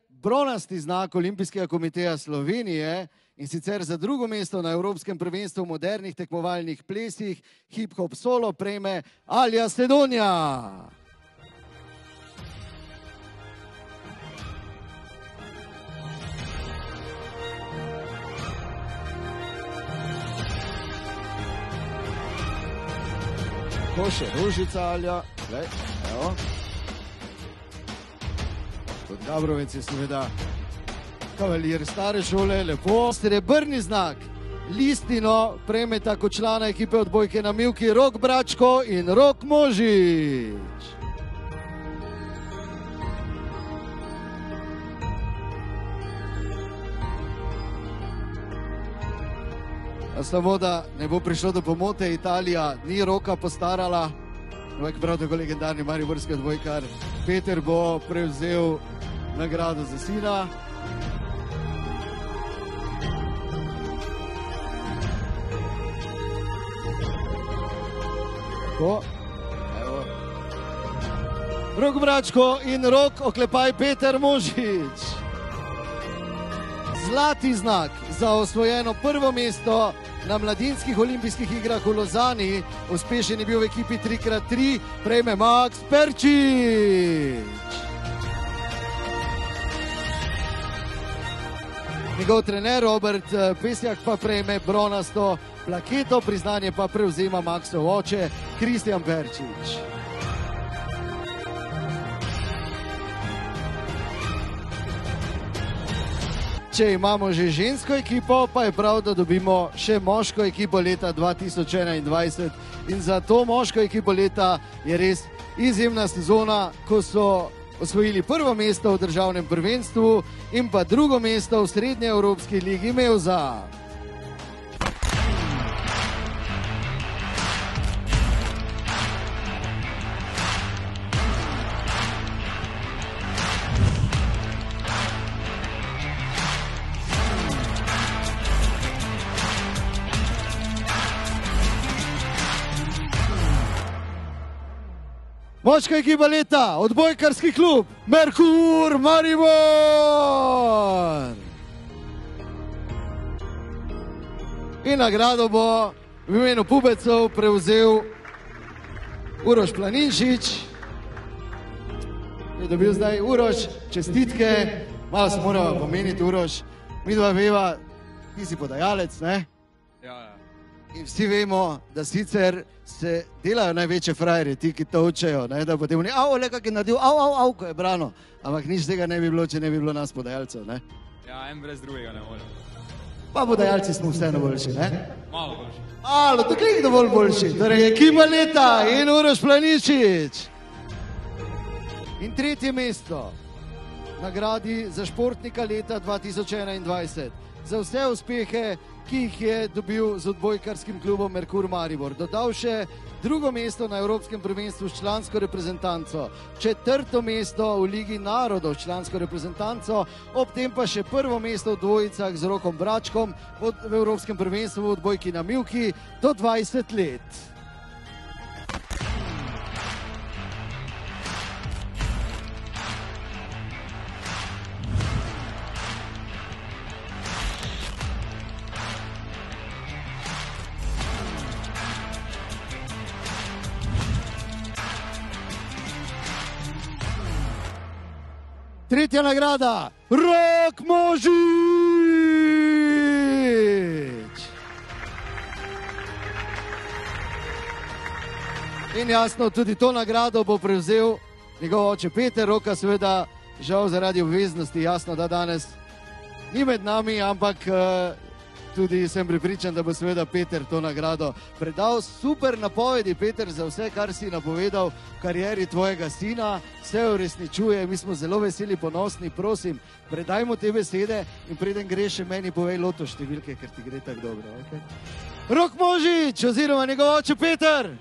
Bronasti znak Olimpijskega komiteja Slovenije in sicer za drugo mesto na Evropskem prvenstvu v modernih tekmovalnih plesih hip-hop solo prejme Alja Sedonja. Ko še Rožica Alja, glej, evo. Kot Gabrovec je seveda kavalir stare šole, lepo. Srebrni znak, listino prejmeta kot člana ekipe odbojke na mivki Rok Bračko in Rok Možič. Samo da ne bo prišlo do pomote, Italija ni Roka postarala, ampak prav tako legendarni mariborski odbojkar Peter bo prevzel nagrado za sina. Tako, evo. Rok Bračko in Rok oklepaj Peter Možič. Zlati znak za osvojeno prvo mesto na mladinskih olimpijskih igrah v Lozani. Uspešen je bil v ekipi 3x3, prejme Max Perčič. Njegov trener Robert Pesjak pa prejme bronasto plaketo, priznanje pa prevzema Maxov oče Kristjan Perčič. Če imamo že žensko ekipo, pa je prav, da dobimo še moško ekipo leta 2021. In za to moško ekipo leta je res izjemna sezona, ko so osvojili prvo mesto v državnem prvenstvu in pa drugo mesto v srednje Evropski ligi Mevza. Moška ekipa leta, odbojkarski klub Merkur Maribor. In nagrado bo v imenu pubecov prevzel Uroš Planinšič. Je dobil zdaj Uroš, čestitke, malo se moramo pomeniti Uroš. Mi dva veva, ti si podajalec, ne? Ja. In vsi vemo, da sicer se delajo največje frajere, ti, ki to učejo, da potem oni, le kak je naredil, ko je brano. Ampak nič tega ne bi bilo, če ne bi bilo nas podajalcev, ne? Ja, en brez drugega ne morem. Pa podajalci smo vseeno boljši, ne? Malo boljši. Malo, tako je dovolj boljši. Torej, ekipa leta in Uroš Planinšič. In tretje mesto, nagradi za športnika leta 2021. Za vse uspehe, ki jih je dobil z odbojkarskim klubom Merkur Maribor. Dodal še drugo mesto na Evropskem prvenstvu s člansko reprezentanco, četrto mesto v Ligi narodov s člansko reprezentanco, ob tem pa še prvo mesto v dvojicah z Rokom Bračkom v Evropskem prvenstvu v odbojki na mivki do 20 let. Tretja nagrada, Rok Možič! In jasno, tudi to nagrado bo prevzel njegov oče Peter. Roka seveda žal zaradi obveznosti, jasno, da danes ni med nami, ampak tudi sem prepričan, da bo seveda Peter to nagrado predal. Super napovedi, Peter, za vse, kar si napovedal v karieri tvojega sina, se uresničuje. Mi smo zelo veseli, ponosni, prosim, predajmo te besede in preden greš, še meni povej loto številke, ker ti gre tako dobro. Okay? Rok Možič oziroma njegov oče Peter.